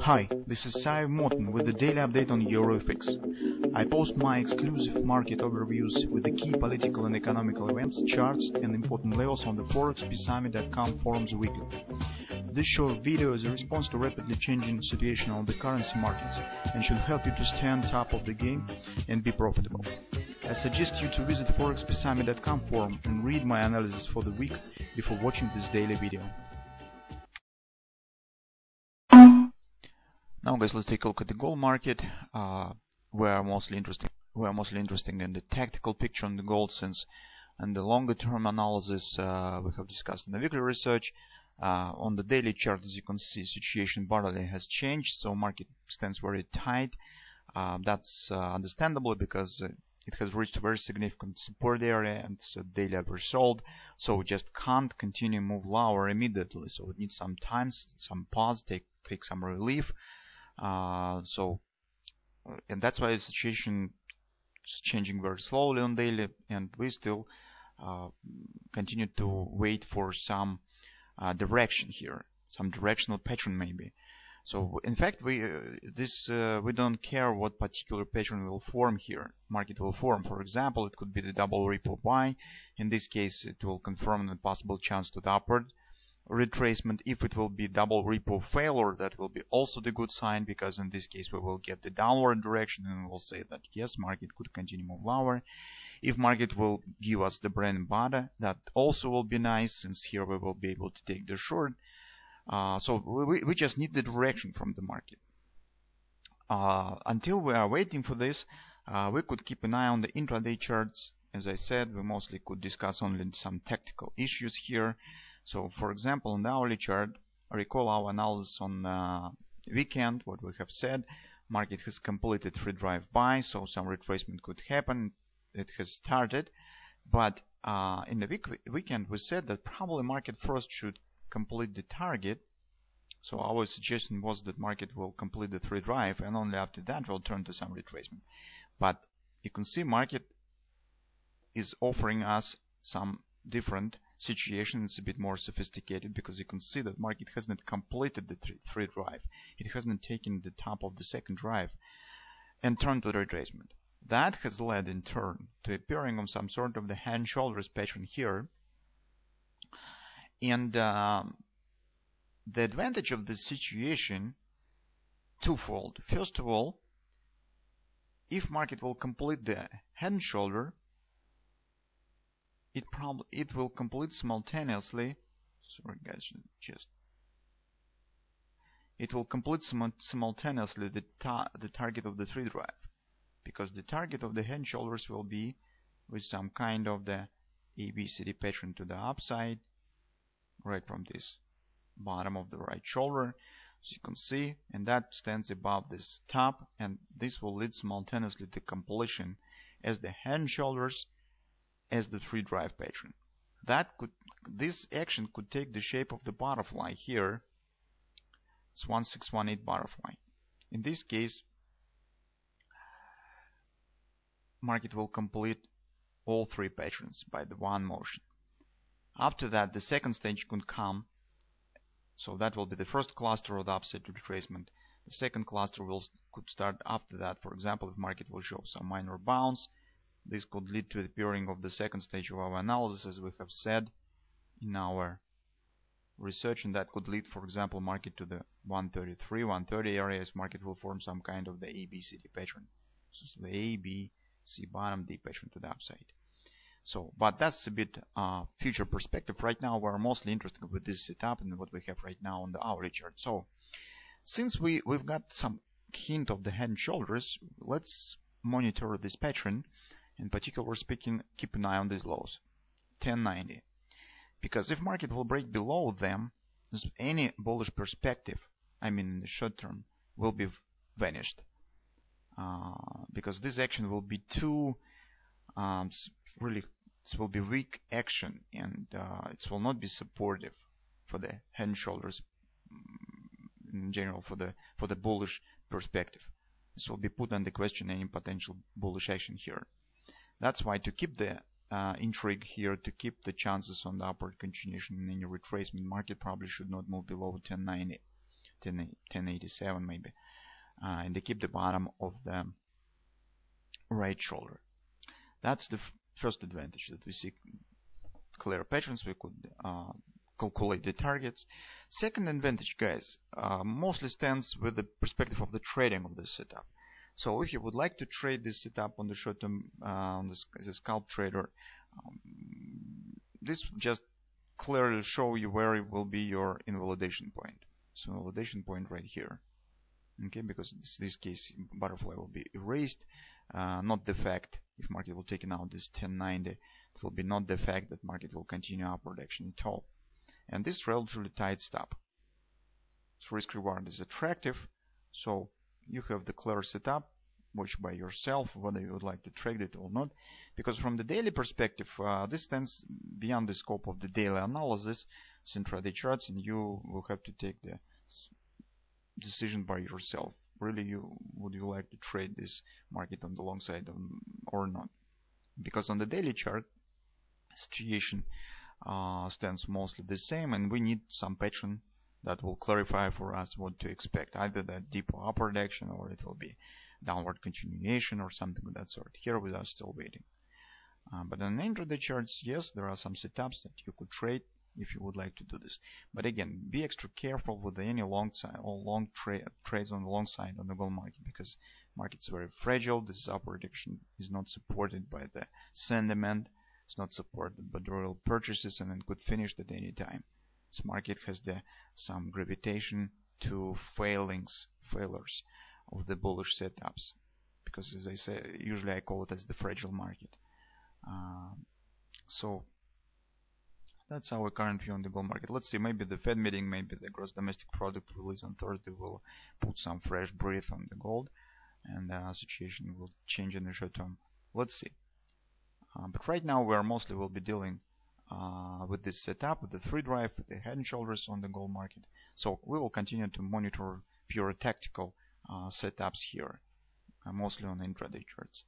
Hi, this is Sive Morten with the daily update on EuroFX. I post my exclusive market overviews with the key political and economical events, charts and important levels on the ForexPeaceArmy.com forums weekly. This short video is a response to rapidly changing situation on the currency markets and should help you to stay on top of the game and be profitable. I suggest you to visit ForexPeaceArmy.com forum and read my analysis for the week before watching this daily video. Now guys, let's take a look at the gold market. We are mostly interested in the tactical picture on the gold, since in the longer term analysis we have discussed in the weekly research. On the daily chart, as you can see, situation barely has changed, so market stands very tight. That's understandable because it has reached a very significant support area and so daily average sold, so we just can't continue move lower immediately, so it needs some time, some pause, take some relief. And that's why the situation is changing very slowly on daily, and we still continue to wait for some direction here, some directional pattern maybe. So in fact we don't care what particular pattern will form here, market will form. For example, it could be the double repo buy. In this case it will confirm a possible chance to the upward retracement. If it will be double repo failure, that will be also the good sign, because in this case we will get the downward direction and we'll say that yes, market could continue move lower. If market will give us the bread and butter, that also will be nice, since here we will be able to take the short. So we just need the direction from the market. Until we are waiting for this, we could keep an eye on the intraday charts. As I said, we mostly could discuss only some tactical issues here. So for example, on the hourly chart, recall our analysis on weekend, what we have said. Market has completed free drive buy, so some retracement could happen. It has started, but in the weekend we said that probably market first should complete the target. So our suggestion was that market will complete the free drive and only after that will turn to some retracement. But you can see market is offering us some different situation. It's a bit more sophisticated, because you can see that market hasn't completed the free drive. It hasn't taken the top of the second drive and turned to the retracement. That has led in turn to appearing of some sort of the head and shoulders pattern here. And the advantage of this situation twofold. First of all, if market will complete the head and shoulder, it will complete simultaneously. Sorry guys, it will complete simultaneously the target of the free drive, because the target of the head and shoulders will be with some kind of the ABCD pattern to the upside, right from this bottom of the right shoulder, as you can see, and that stands above this top, and this will lead simultaneously to completion as the head and shoulders as the free drive pattern. This action could take the shape of the butterfly here. It's 1618 butterfly. In this case, market will complete all three patterns by the one motion. After that, the second stage could come, so that will be the first cluster of the upside retracement. The second cluster could start after that. For example, if market will show some minor bounce, this could lead to the appearing of the second stage of our analysis, as we have said in our research, and that could lead, for example, market to the 133, 130 areas. Market will form some kind of the ABCD pattern, so the A, B, C bottom, D pattern to the upside. So, but that's a bit future perspective. Right now, we're mostly interested with this setup and what we have right now on the hourly chart. So, since we've got some hint of the head and shoulders, let's monitor this pattern. In particular speaking, keep an eye on these lows, 1090, because if market will break below them, any bullish perspective, I mean in the short term, will be vanished, because this action will be too really, it will be weak action, and it will not be supportive for the head and shoulders in general, for the bullish perspective. This will be put under question, any potential bullish action here. That's why, to keep the intrigue here, to keep the chances on the upward continuation in any retracement, market probably should not move below 1090. 1087 maybe, indicate the bottom of the right shoulder. That's the first advantage, that we see clear patterns. We could calculate the targets. Second advantage, guys, mostly stands with the perspective of the trading of this setup. So if you would like to trade this setup on the short term, as a scalp trader, this just clearly show you where it will be your invalidation point. So invalidation point right here. Okay, because in this case butterfly will be erased, not the fact if market will take out this 1090, it will be not the fact that market will continue upward action at all. And this relatively tight stop. So risk reward is attractive, so you have the clear setup. Watch by yourself whether you would like to trade it or not, because from the daily perspective, this stands beyond the scope of the daily analysis, intraday charts, and you will have to take the decision by yourself. Really, would you like to trade this market on the long side or not? Because on the daily chart, situation stands mostly the same, and we need some pattern that will clarify for us what to expect, either that deep upward action, or it will be downward continuation or something of that sort. Here we are still waiting. But on intraday charts, yes, there are some setups that you could trade if you would like to do this. But again, be extra careful with any long side or long trades on the long side on the gold market, because market's very fragile. This upward action is not supported by the sentiment. It's not supported by the real purchases, and it could finish at any time. This market has some gravitation to failures of the bullish setups, because as I say, usually I call it as the fragile market. So that's our current view on the gold market. Let's see, maybe the Fed meeting, maybe the gross domestic product release on Thursday will put some fresh breath on the gold, and the situation will change in the short term. Let's see. But right now we are mostly will be dealing with this setup, with the 3 drive, with the head and shoulders on the gold market. So we will continue to monitor pure tactical setups here, mostly on intraday charts.